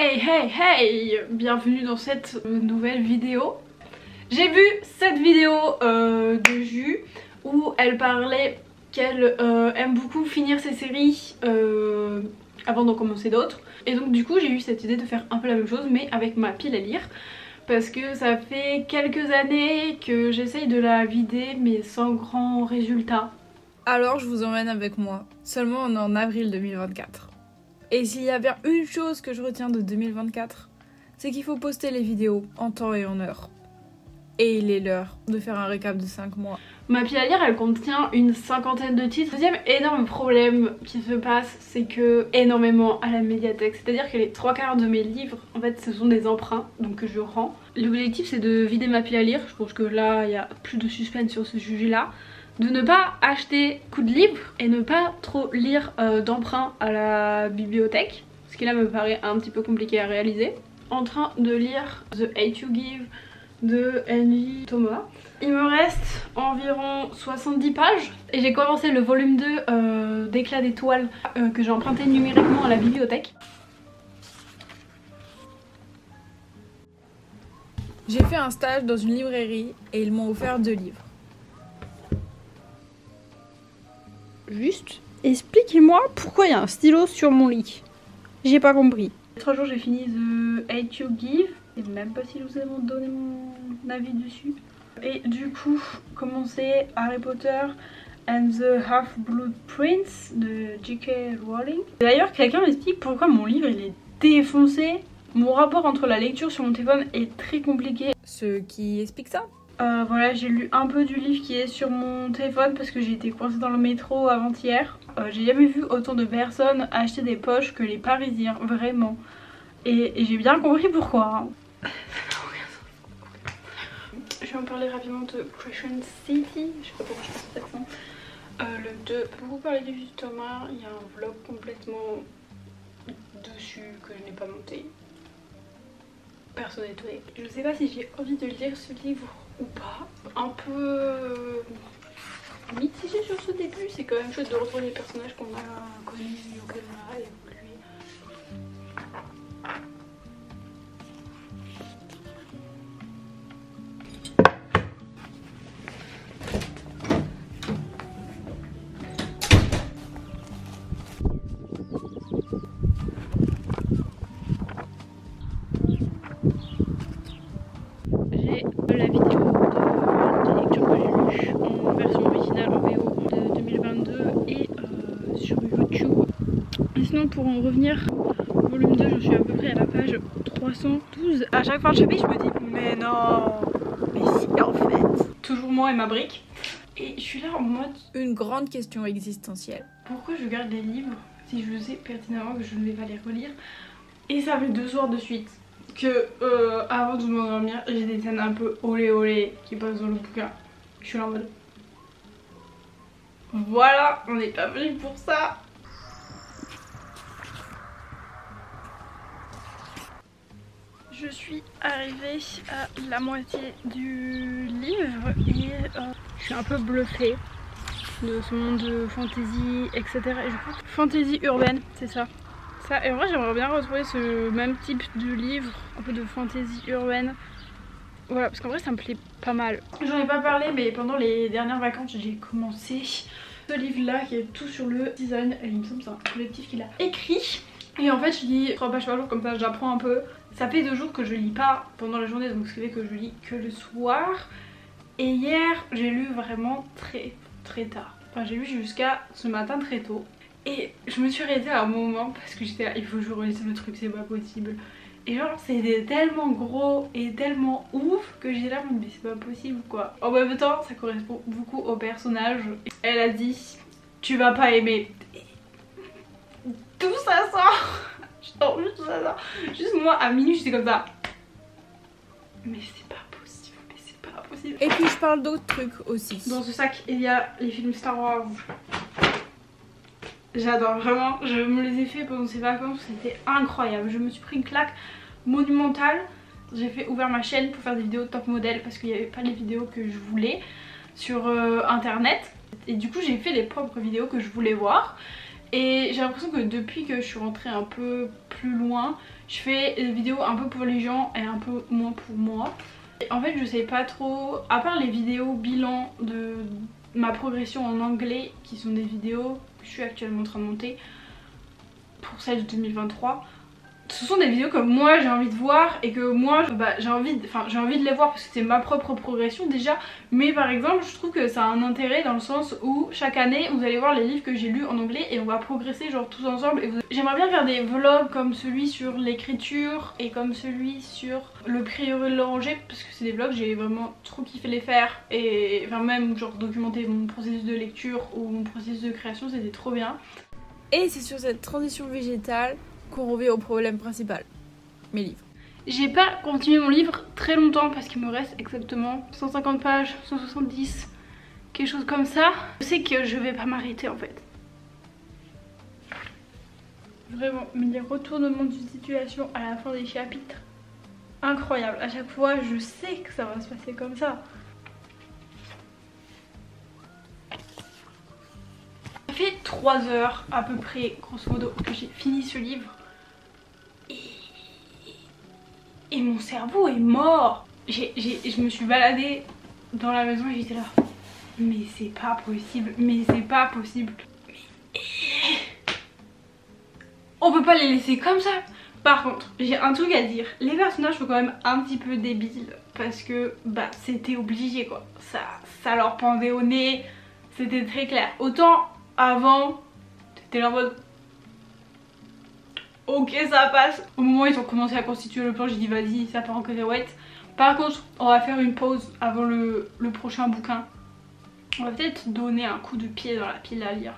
Hey hey hey, bienvenue dans cette nouvelle vidéo. J'ai vu cette vidéo de Ju où elle parlait qu'elle aime beaucoup finir ses séries avant d'en commencer d'autres. Et donc du coup j'ai eu cette idée de faire un peu la même chose mais avec ma pile à lire. Parce que ça fait quelques années que j'essaye de la vider mais sans grand résultat. Alors je vous emmène avec moi. Seulement on est en avril 2024. Et s'il y a bien une chose que je retiens de 2024, c'est qu'il faut poster les vidéos en temps et en heure. Et il est l'heure de faire un récap de 5 mois. Ma pile à lire, elle contient une cinquantaine de titres. Le deuxième énorme problème qui se passe, c'est que énormément à la médiathèque. C'est-à-dire que les 3/4 de mes livres, en fait, ce sont des emprunts, donc que je rends. L'objectif, c'est de vider ma pile à lire. Je pense que là, il n'y a plus de suspense sur ce sujet-là. De ne pas acheter beaucoup de livres et ne pas trop lire d'emprunts à la bibliothèque. Ce qui là me paraît un petit peu compliqué à réaliser. En train de lire The Hate You Give de Angie Thomas. Il me reste environ 70 pages et j'ai commencé le volume 2 d'Éclat d'étoiles que j'ai emprunté numériquement à la bibliothèque. J'ai fait un stage dans une librairie et ils m'ont offert 2 livres. Juste, expliquez-moi pourquoi il y a un stylo sur mon lit. J'ai pas compris. 3 jours j'ai fini The Hate You Give. Je sais même pas si je vous ai donné mon avis dessus. Et du coup, commencer Harry Potter and the Half-Blood Prince de J.K. Rowling. D'ailleurs, quelqu'un m'explique pourquoi mon livre il est défoncé. Mon rapport entre la lecture sur mon téléphone est très compliqué. Ce qui explique ça. Voilà, j'ai lu un peu du livre qui est sur mon téléphone parce que j'ai été coincée dans le métro avant-hier. J'ai jamais vu autant de personnes acheter des poches que les Parisiens, vraiment. Et j'ai bien compris pourquoi. Je vais en parler rapidement de Crescent City, je sais pas pourquoi je fais cet accent. Le 2, pour vous parler du Thomas, il y a un vlog complètement dessus que je n'ai pas monté. Personne n'est étonné. Je sais pas si j'ai envie de lire ce livre ou pas. Un peu mitigé sur ce début, c'est quand même chouette de retrouver les personnages qu'on a connus et auxquels on a évolué. La vidéo des lectures que j'ai lues en version originale en VO de 2022 et sur YouTube. Et sinon pour en revenir au volume 2, je suis à peu près à la page 312. À chaque fin de chapitre je me dis mais non, mais si en fait. Toujours moi et ma brique. Et je suis là en mode une grande question existentielle. Pourquoi je garde les livres si je sais pertinemment que je ne vais pas les relire. Et ça fait 2 soirs de suite que avant de m'endormir j'ai des scènes un peu olé olé qui passent dans le bouquin. Je suis là en mode voilà, on n'est pas venu pour ça. Je suis arrivée à la moitié du livre et je suis un peu bluffée de ce monde de fantasy etc. Et je crois que fantasy urbaine c'est ça. Et en vrai j'aimerais bien retrouver ce même type de livre, un peu de fantasy urbaine. Voilà, parce qu'en vrai ça me plaît pas mal. J'en ai pas parlé mais pendant les dernières vacances j'ai commencé ce livre là qui est tout sur le design. Et il me semble que c'est un collectif qui l'a écrit. Et en fait je lis 3 pages par jour comme ça j'apprends un peu. Ça fait 2 jours que je lis pas pendant la journée donc ce qui fait que je lis que le soir. Et hier j'ai lu vraiment très tard. Enfin j'ai lu jusqu'à ce matin très tôt. Et je me suis arrêtée à un moment parce que j'étais là, il faut que je relise le truc, c'est pas possible. Et genre c'était tellement gros et tellement ouf que j'étais là, mais c'est pas possible quoi. En même temps ça correspond beaucoup au personnage. Elle a dit tu vas pas aimer. Tout ça sort. Genre juste tout ça sort. Juste moi à minuit j'étais comme ça. Mais c'est pas possible, mais c'est pas possible. Et puis je parle d'autres trucs aussi. Dans ce sac il y a les films Star Wars. J'adore vraiment, je me les ai fait pendant ces vacances, c'était incroyable. Je me suis pris une claque monumentale. J'ai ouvert ma chaîne pour faire des vidéos top modèle parce qu'il n'y avait pas les vidéos que je voulais sur internet. Et du coup j'ai fait les propres vidéos que je voulais voir. Et j'ai l'impression que depuis que je suis rentrée un peu plus loin, je fais des vidéos un peu pour les gens et un peu moins pour moi. Et en fait je sais pas trop, à part les vidéos bilan de ma progression en anglais qui sont des vidéos que je suis actuellement en train de monter pour celle de 2023, ce sont des vidéos que moi j'ai envie de voir et que moi j'ai envie de les voir parce que c'est ma propre progression déjà. Mais par exemple je trouve que ça a un intérêt dans le sens où chaque année vous allez voir les livres que j'ai lus en anglais et on va progresser genre tous ensemble. J'aimerais bien faire des vlogs comme celui sur l'écriture et comme celui sur le prieuré de l'oranger parce que c'est des vlogs j'ai vraiment trop kiffé les faire. Et enfin même genre documenter mon processus de lecture ou mon processus de création, c'était trop bien. Et c'est sur cette transition végétale qu'on revient au problème principal, mes livres. J'ai pas continué mon livre très longtemps parce qu'il me reste exactement 150 pages, 170, quelque chose comme ça. Je sais que je vais pas m'arrêter en fait. Vraiment, mais les retournements de situation à la fin des chapitres, incroyable. À chaque fois, je sais que ça va se passer comme ça. Ça fait 3 heures à peu près, grosso modo, que j'ai fini ce livre. Et mon cerveau est mort. Je me suis baladée dans la maison et j'étais là. Mais c'est pas possible, mais c'est pas possible. On peut pas les laisser comme ça. Par contre, j'ai un truc à dire. Les personnages sont quand même un petit peu débiles. Parce que bah c'était obligé quoi. Ça leur pendait au nez. C'était très clair. Autant avant, c'était en mode... Ok ça passe. Au moment où ils ont commencé à constituer le plan, j'ai dit vas-y ça part en cacahuète. Par contre on va faire une pause avant le prochain bouquin. On va peut-être donner un coup de pied dans la pile à lire.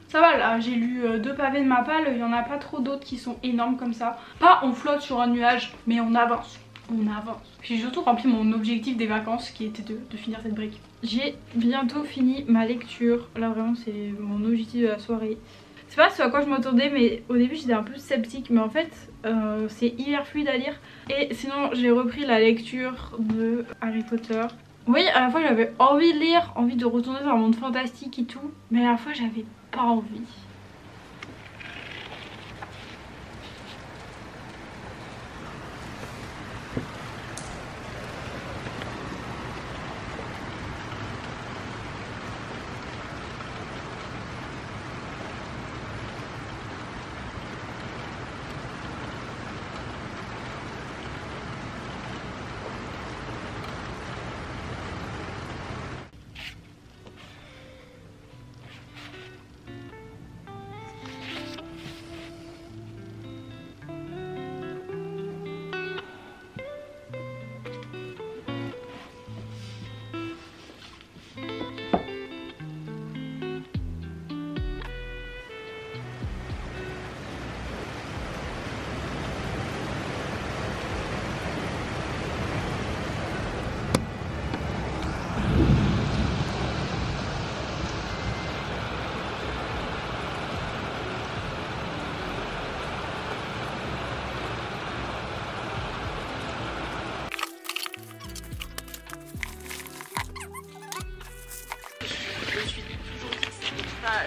Ça va là, j'ai lu 2 pavés de ma palle, il n'y en a pas trop d'autres qui sont énormes comme ça. Pas on flotte sur un nuage, mais on avance. On avance. J'ai surtout rempli mon objectif des vacances qui était de finir cette brique. J'ai bientôt fini ma lecture. Là vraiment c'est mon objectif de la soirée. C'est pas ce à quoi je m'attendais mais au début j'étais un peu sceptique mais en fait c'est hyper fluide à lire. Et sinon j'ai repris la lecture de Harry Potter. Oui à la fois j'avais envie de lire, envie de retourner dans le monde fantastique et tout, mais à la fois j'avais pas envie.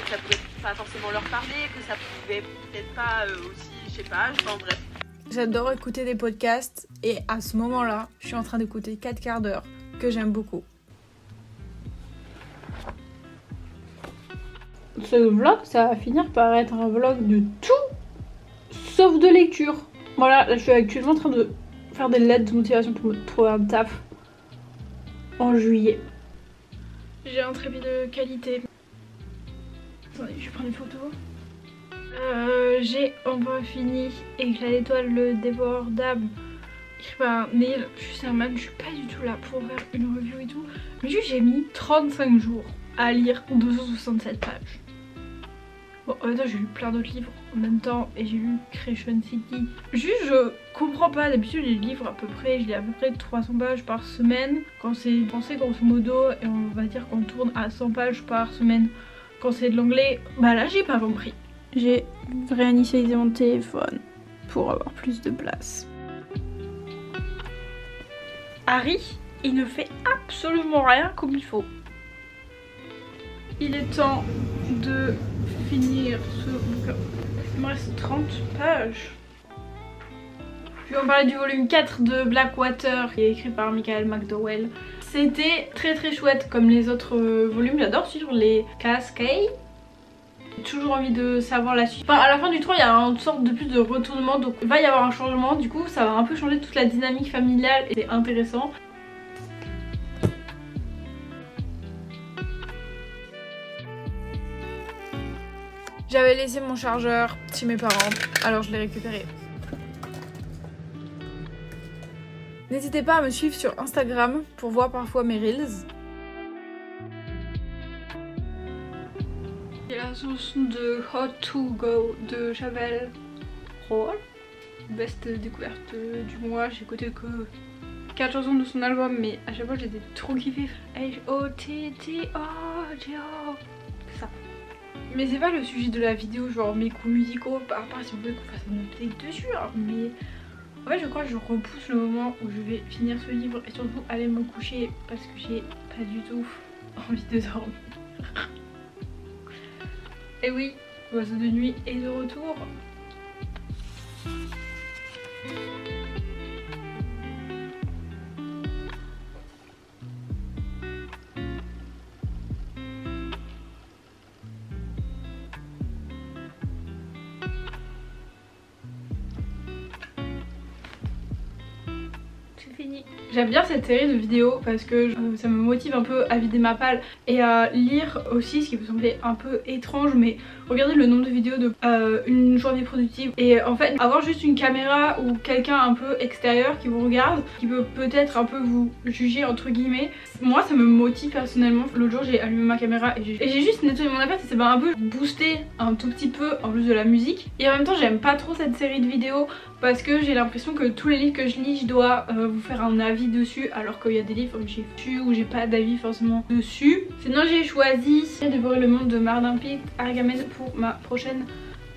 Ça pouvait pas forcément leur parler, que ça pouvait peut-être pas aussi, je sais pas, enfin bref. J'adore écouter des podcasts et à ce moment-là, je suis en train d'écouter 4 quarts d'heure que j'aime beaucoup. Ce vlog, ça va finir par être un vlog de tout sauf de lecture. Voilà, là je suis actuellement en train de faire des lettres de motivation pour me trouver un taf en juillet. J'ai un trépied de qualité. Attendez, je prends des photos. J'ai enfin fini Éclat d'étoile, le dévoreur d'âme. Écrit par Neil Schusterman. Je suis pas du tout là pour faire une review et tout. Mais juste j'ai mis 35 jours à lire 267 pages. Bon, en même temps j'ai lu plein d'autres livres en même temps et j'ai lu Creation City. Juste je comprends pas, d'habitude les livres à peu près, je lis à peu près 300 pages par semaine. Quand c'est français grosso modo et on va dire qu'on tourne à 100 pages par semaine. Quand c'est de l'anglais, bah là j'ai pas compris. J'ai réinitialisé mon téléphone pour avoir plus de place. Harry, il ne fait absolument rien comme il faut. Il est temps de finir ce bouquin. Il me reste 30 pages. Je vais en parler du volume 4 de Blackwater qui est écrit par Michael McDowell. C'était très chouette comme les autres volumes, j'adore suivre les Cascades. J'ai toujours envie de savoir la suite. Enfin, à la fin du 3 il y a une sorte de plus de retournement, donc il va y avoir un changement, du coup ça va un peu changer toute la dynamique familiale et c'est intéressant. J'avais laissé mon chargeur chez mes parents, alors je l'ai récupéré. N'hésitez pas à me suivre sur Instagram pour voir parfois mes reels. Il y a la chanson de Hot to Go de Chavel Roll. Best découverte du mois, j'ai écouté que 4 chansons de son album, mais à chaque fois j'ai trop kiffé. H-O-T-T-O-G-O. C'est ça. Mais c'est pas le sujet de la vidéo, genre mes coups musicaux, à part si vous voulez qu'on fasse une update dessus, hein, mais en fait je crois que je repousse le moment où je vais finir ce livre et surtout aller me coucher parce que j'ai pas du tout envie de dormir. Et oui, l'oiseau de nuit est de retour. J'aime bien cette série de vidéos parce que ça me motive un peu à vider ma palle et à lire aussi, ce qui peut sembler un peu étrange, mais regardez le nombre de vidéos de une journée productive et en fait avoir juste une caméra ou quelqu'un un peu extérieur qui vous regarde, qui peut peut-être un peu vous juger entre guillemets, moi ça me motive personnellement. L'autre jour j'ai allumé ma caméra et j'ai juste nettoyé mon appart et ça m'a un peu boosté un tout petit peu en plus de la musique, et en même temps j'aime pas trop cette série de vidéos parce que j'ai l'impression que tous les livres que je lis je dois vous faire un avis dessus, alors qu'il y a des livres que j'ai dessus où j'ai pas d'avis forcément dessus. Sinon j'ai choisi Dévorer le monde de Martin Pitt Argamen pour ma prochaine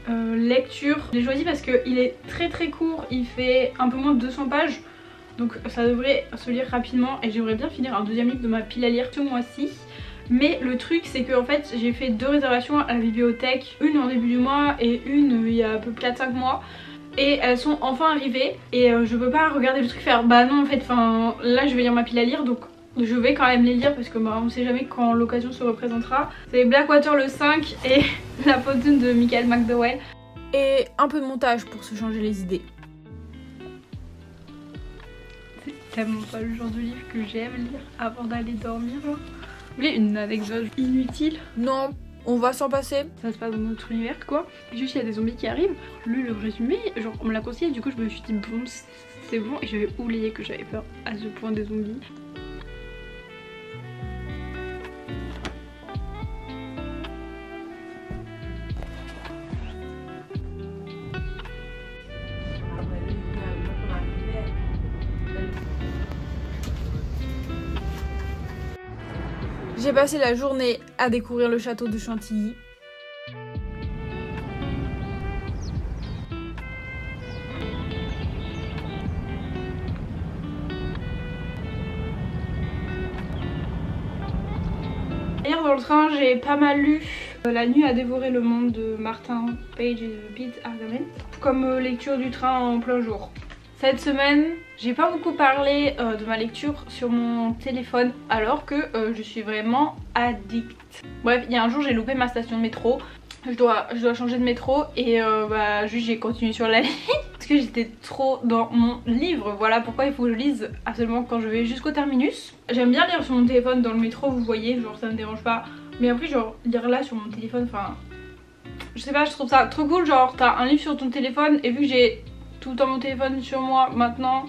lecture. Je l'ai choisi parce qu'il est très court, il fait un peu moins de 200 pages, donc ça devrait se lire rapidement et j'aimerais bien finir un deuxième livre de ma pile à lire ce mois-ci. Mais le truc c'est que en fait j'ai fait 2 réservations à la bibliothèque, une en début du mois et une il y a à peu près 4-5 mois. Et elles sont enfin arrivées et je peux pas regarder le truc faire bah non en fait, enfin là je vais lire ma pile à lire, donc je vais quand même les lire parce que bah, on sait jamais quand l'occasion se représentera. C'est Blackwater le 5 et La Fortune de Michael McDowell. Et un peu de montage pour se changer les idées. C'est tellement pas le genre de livre que j'aime lire avant d'aller dormir. Vous voulez une anecdote inutile? Non, on va s'en passer. Ça se passe dans notre univers quoi. Juste il y a des zombies qui arrivent. Le résumé, genre on me l'a conseillé, du coup je me suis dit bon c'est bon, et j'avais oublié que j'avais peur à ce point des zombies. J'ai passé la journée à découvrir le château de Chantilly. Hier dans le train j'ai pas mal lu La nuit a dévoré le monde de Martin Page et de Pitt Argamen comme lecture du train en plein jour. Cette semaine j'ai pas beaucoup parlé de ma lecture sur mon téléphone alors que je suis vraiment addict. Bref, il y a un jour j'ai loupé ma station de métro. Je dois changer de métro et bah juste j'ai continué sur la ligne parce que j'étais trop dans mon livre. Voilà pourquoi il faut que je lise absolument quand je vais jusqu'au terminus. J'aime bien lire sur mon téléphone dans le métro, vous voyez, genre ça me dérange pas. Mais après genre lire là sur mon téléphone, enfin je sais pas, je trouve ça trop cool. Genre t'as un livre sur ton téléphone et vu que j'ai tout le temps mon téléphone sur moi maintenant,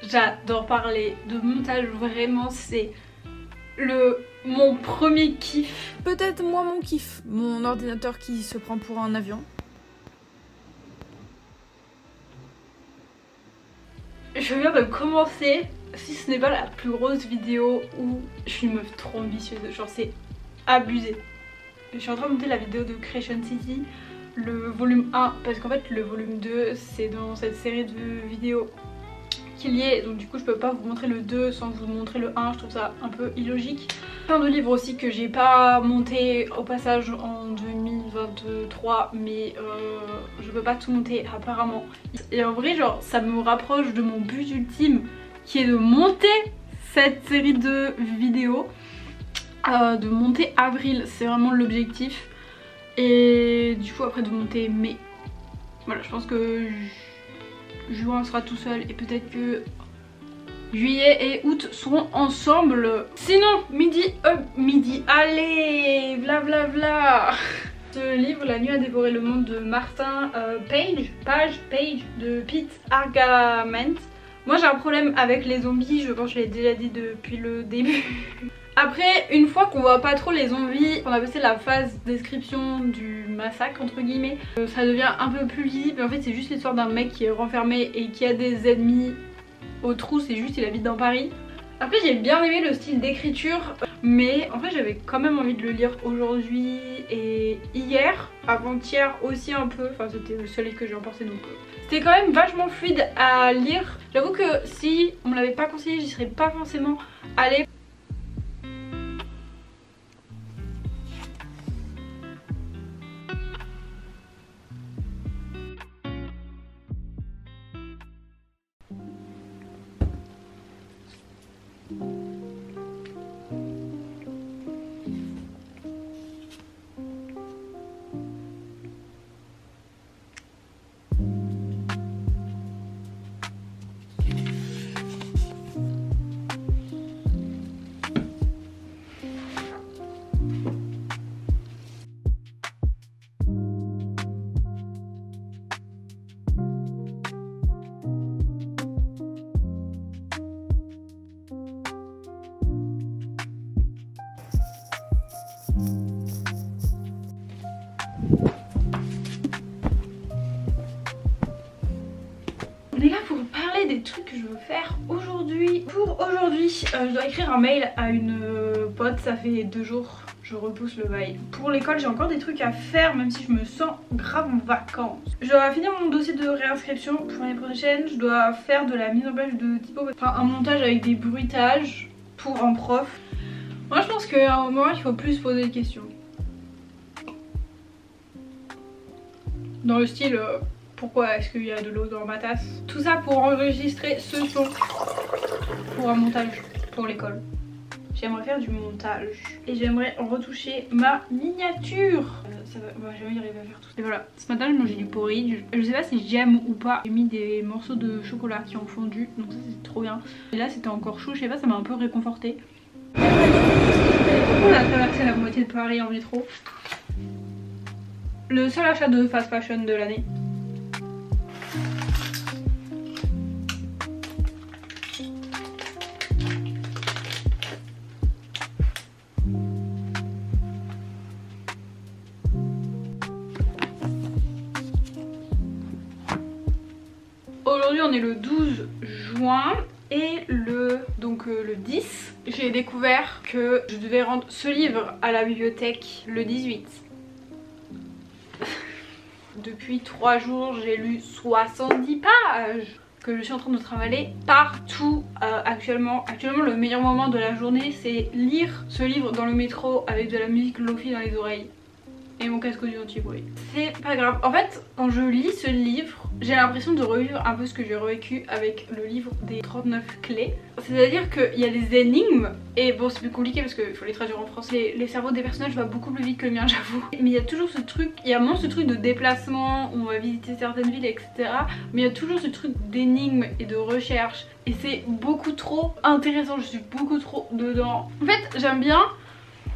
j'adore parler de montage, vraiment c'est mon premier kiff. Peut-être moi mon kiff, mon ordinateur qui se prend pour un avion. Je viens de commencer si ce n'est pas la plus grosse vidéo où je suis une meuf trop ambitieuse, genre c'est abusé. Je suis en train de monter la vidéo de Creation City, le volume 1, parce qu'en fait le volume 2 c'est dans cette série de vidéos qu'il y est, donc du coup je peux pas vous montrer le 2 sans vous montrer le 1, je trouve ça un peu illogique. Plein de livres aussi que j'ai pas monté au passage en 2023, mais je peux pas tout monter apparemment. Et en vrai genre ça me rapproche de mon but ultime qui est de monter cette série de vidéos, de monter avril, c'est vraiment l'objectif, et du coup après de monter mai. Voilà, je pense que juin sera tout seul et peut-être que juillet et août seront ensemble. Sinon, midi, allez, blablabla. Ce livre, La nuit a dévoré le monde de Martin Page de Pete Argament. Moi j'ai un problème avec les zombies, je pense que je l'ai déjà dit depuis le début. Après, une fois qu'on voit pas trop les zombies, on a passé la phase description du massacre entre guillemets, ça devient un peu plus lisible. En fait c'est juste l'histoire d'un mec qui est renfermé et qui a des ennemis au trou, c'est juste il habite dans Paris. Après j'ai bien aimé le style d'écriture, mais en fait j'avais quand même envie de le lire aujourd'hui et hier, avant-hier aussi un peu, enfin c'était le seul livre que j'ai emporté donc c'était quand même vachement fluide à lire. J'avoue que si on me l'avait pas conseillé j'y serais pas forcément allée. On est là pour parler des trucs que je veux faire aujourd'hui. Pour aujourd'hui, je dois écrire un mail à une pote, ça fait 2 jours, je repousse le bail. Pour l'école, j'ai encore des trucs à faire même si je me sens grave en vacances. Je dois finir mon dossier de réinscription pour l'année prochaine, je dois faire de la mise en page de typo, enfin un montage avec des bruitages pour un prof. Moi je pense qu'à un moment il faut plus se poser des questions. Dans le style... pourquoi est-ce qu'il y a de l'eau dans ma tasse? Tout ça pour enregistrer ce son pour un montage pour l'école. J'aimerais faire du montage et j'aimerais retoucher ma miniature. On va jamais y arriver à faire tout. Et voilà, ce matin j'ai mangé du porridge. Je sais pas si j'aime ou pas. J'ai mis des morceaux de chocolat qui ont fondu, donc ça c'est trop bien. Et là c'était encore chaud, je sais pas, ça m'a un peu réconforté. On a traversé la moitié de Paris en métro. Le seul achat de fast fashion de l'année. Aujourd'hui on est le 12 juin et le 10 j'ai découvert que je devais rendre ce livre à la bibliothèque le 18. Depuis 3 jours j'ai lu 70 pages que je suis en train de travailler partout actuellement. Actuellement le meilleur moment de la journée c'est lire ce livre dans le métro avec de la musique lofi dans les oreilles et mon casque audio anti-bruit. C'est pas grave. En fait quand je lis ce livre j'ai l'impression de revivre un peu ce que j'ai revécu avec le livre des 39 clés. C'est à dire qu'il y a des énigmes et bon c'est plus compliqué parce qu'il faut les traduire en français. Les cerveaux des personnages vont beaucoup plus vite que le mien j'avoue. Mais il y a toujours ce truc, il y a moins ce truc de déplacement où on va visiter certaines villes etc. Mais il y a toujours ce truc d'énigmes et de recherche et c'est beaucoup trop intéressant, je suis beaucoup trop dedans. En fait j'aime bien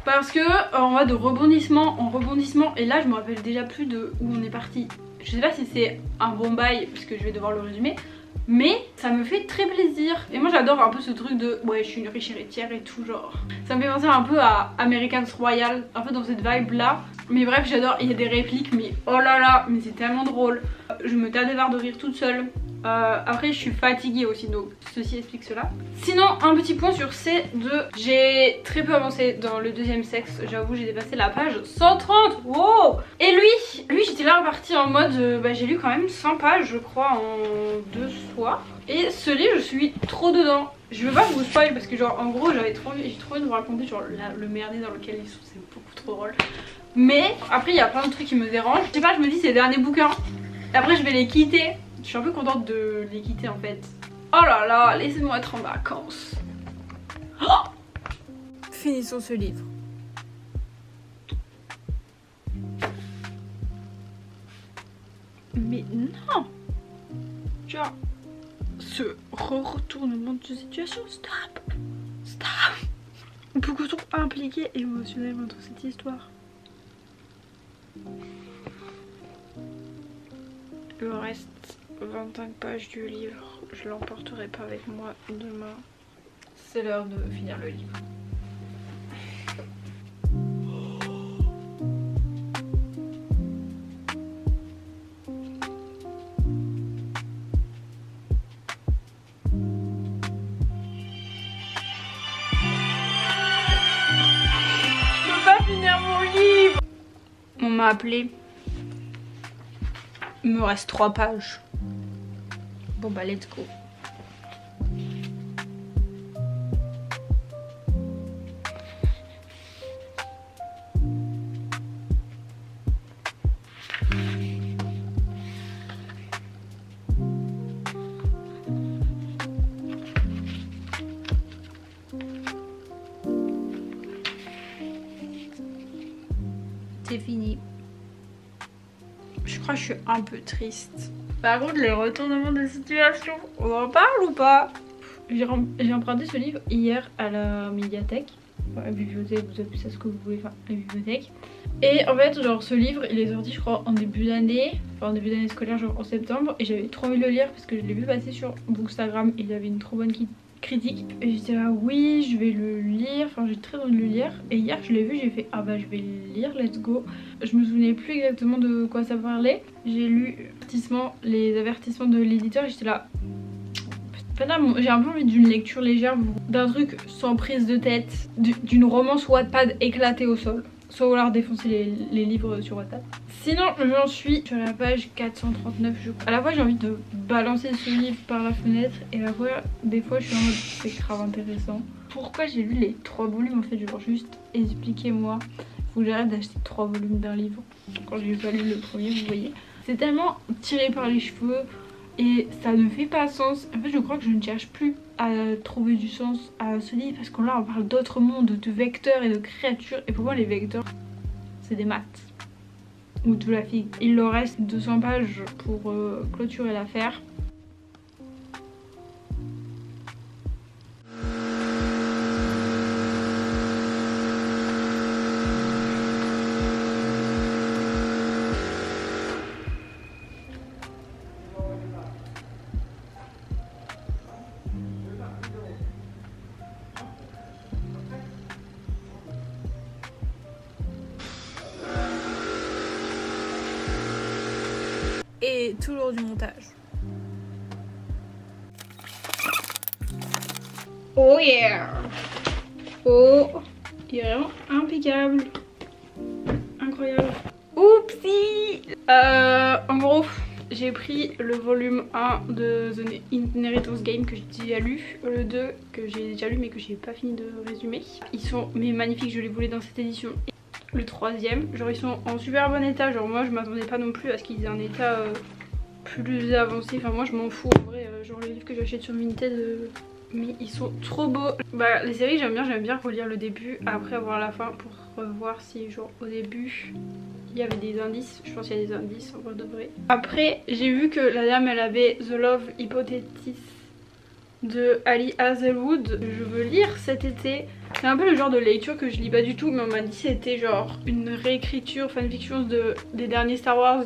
parce que on va de rebondissement en rebondissement et là je me rappelle déjà plus de où on est parti. Je sais pas si c'est un bon bail parce que je vais devoir le résumer, mais ça me fait très plaisir. Et moi j'adore un peu ce truc de ouais je suis une riche héritière et tout genre. Ça me fait penser un peu à American Royal, un peu dans cette vibe là. Mais bref j'adore, il y a des répliques mais oh là là, mais c'est tellement drôle. Je me tape des barres de rire toute seule. Après je suis fatiguée aussi, donc ceci explique cela. Sinon un petit point sur C2, j'ai très peu avancé dans le deuxième sexe, j'avoue j'ai dépassé la page 130. Wow. Et lui j'étais là repartie en mode j'ai lu quand même 100 pages je crois en 2 soirs. Et ce livre je suis trop dedans. Je veux pas vous spoil parce que genre en gros j'ai trop envie de vous raconter genre le merdier dans lequel ils sont, c'est beaucoup trop drôle. Mais après il y a plein de trucs qui me dérangent. Je sais pas, je me dis c'est les derniers bouquins. Et après je vais les quitter. Je suis un peu contente de les quitter en fait. Oh là là, laissez-moi être en vacances. Oh, Finissons ce livre. mais non. Genre, ce retournement de situation, stop. Stop. Beaucoup trop impliquée émotionnellement dans cette histoire. Il me reste 25 pages du livre, je l'emporterai pas avec moi demain. C'est l'heure de finir le livre. Je peux pas finir mon livre. On m'a appelé. Il me reste 3 pages. Bon bah let's go. C'est fini. Je crois que je suis un peu triste. Par contre, les retournements de situation, on en parle ou pas? J'ai emprunté ce livre hier à la médiathèque. Enfin, la bibliothèque, vous appelez ça ce que vous voulez, enfin la bibliothèque. Et en fait, genre ce livre, il est sorti je crois en début d'année, enfin en début d'année scolaire, genre en septembre. Et j'avais trop envie de le lire parce que je l'ai vu passer sur Bookstagram et il avait une trop bonne critique. Et j'étais là, oui, je vais le lire, enfin j'ai très envie de le lire. Et hier, je l'ai vu, j'ai fait, ah bah je vais le lire, let's go. Je me souvenais plus exactement de quoi ça parlait. J'ai lu les avertissements de l'éditeur et j'étais là. J'ai un peu envie d'une lecture légère, d'un truc sans prise de tête, d'une romance Wattpad éclatée au sol. Soit vouloir défoncer les livres sur Wattpad. Sinon, j'en suis sur la page 439 je crois. À la fois j'ai envie de balancer ce livre par la fenêtre et à la fois, des fois je suis en mode c'est grave intéressant. Pourquoi j'ai lu les 3 volumes en fait, genre juste expliquez-moi. Faut que j'arrête d'acheter 3 volumes d'un livre. Quand j'ai pas lu le premier, vous voyez. C'est tellement tiré par les cheveux. Et ça ne fait pas sens. En fait je crois que je ne cherche plus à trouver du sens à ce livre. Parce que là on parle d'autres mondes, de vecteurs et de créatures. Et pour moi les vecteurs c'est des maths. Ou de la physique. Il leur reste 200 pages pour clôturer l'affaire. Et toujours du montage. Oh yeah. Oh, il est vraiment impeccable. Incroyable. Oupsie. En gros, j'ai pris le volume 1 de The Inheritance Game que j'ai déjà lu, le 2 que j'ai déjà lu mais que j'ai pas fini de résumer. Ils sont magnifiques, je les voulais dans cette édition. Le 3e, genre ils sont en super bon état, genre moi je m'attendais pas non plus à ce qu'ils aient un état plus avancé, enfin moi je m'en fous en vrai, genre les livres que j'achète sur Vinted, mais ils sont trop beaux. Bah les séries j'aime bien relire le début après avoir la fin pour voir si genre au début il y avait des indices, je pense qu'il y a des indices en vrai de vrai. Après j'ai vu que la dame elle avait The Love Hypothesis de Ali Hazelwood, je veux lire cet été. C'est un peu le genre de lecture que je lis pas du tout, mais on m'a dit c'était genre une réécriture fanfiction des derniers Star Wars.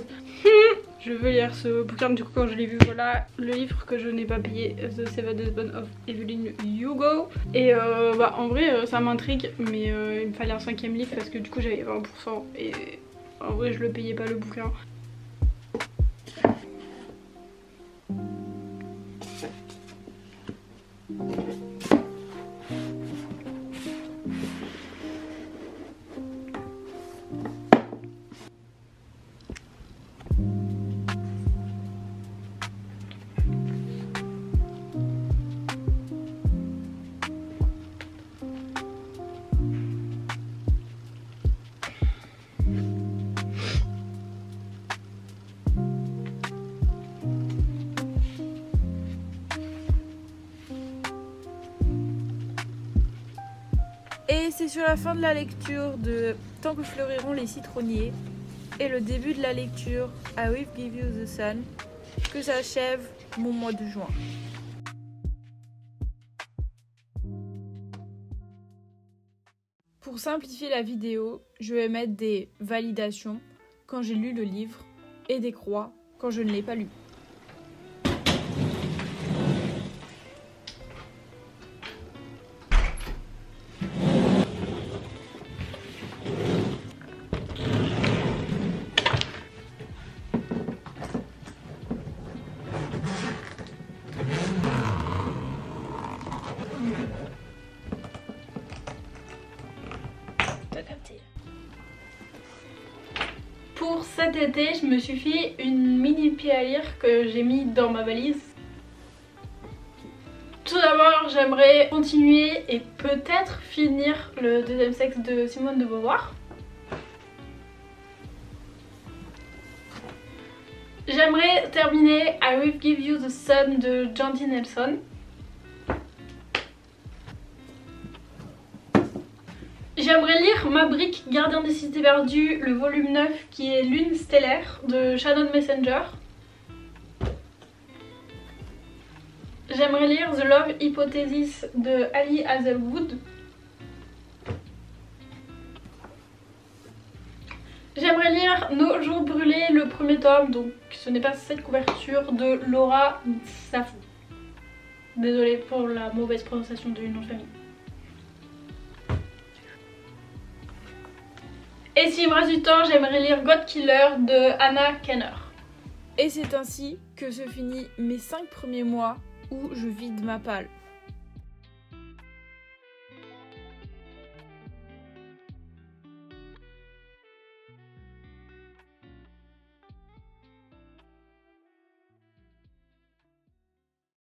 Je veux lire ce bouquin, du coup quand je l'ai vu, voilà le livre que je n'ai pas payé, The Seven Husbands of Evelyn Hugo. Et bah en vrai ça m'intrigue, mais il me fallait un 5e livre parce que du coup j'avais 20% et en vrai je le payais pas le bouquin. Et c'est sur la fin de la lecture de Tant que fleuriront les citronniers et le début de la lecture I Will Give You the Sun que s'achève mon mois de juin. Pour simplifier la vidéo, je vais mettre des validations quand j'ai lu le livre et des croix quand je ne l'ai pas lu. Pour cet été, je me suis fait une mini pile à lire que j'ai mis dans ma valise. Tout d'abord, j'aimerais continuer et peut-être finir le deuxième sexe de Simone de Beauvoir. J'aimerais terminer I Will Give You the Sun de Jandy Nelson. J'aimerais lire Ma brique, gardien des cités perdues, le volume 9 qui est Lune stellaire de Shannon Messenger. J'aimerais lire The Love Hypothesis de Ali Hazelwood. J'aimerais lire Nos jours brûlés, le premier tome, donc ce n'est pas cette couverture, de Laura Safou. Désolée pour la mauvaise prononciation du nom de famille. Et s'il me reste du temps, j'aimerais lire God Killer de Anna Kenner. Et c'est ainsi que se finit mes 5 premiers mois où je vide ma palle.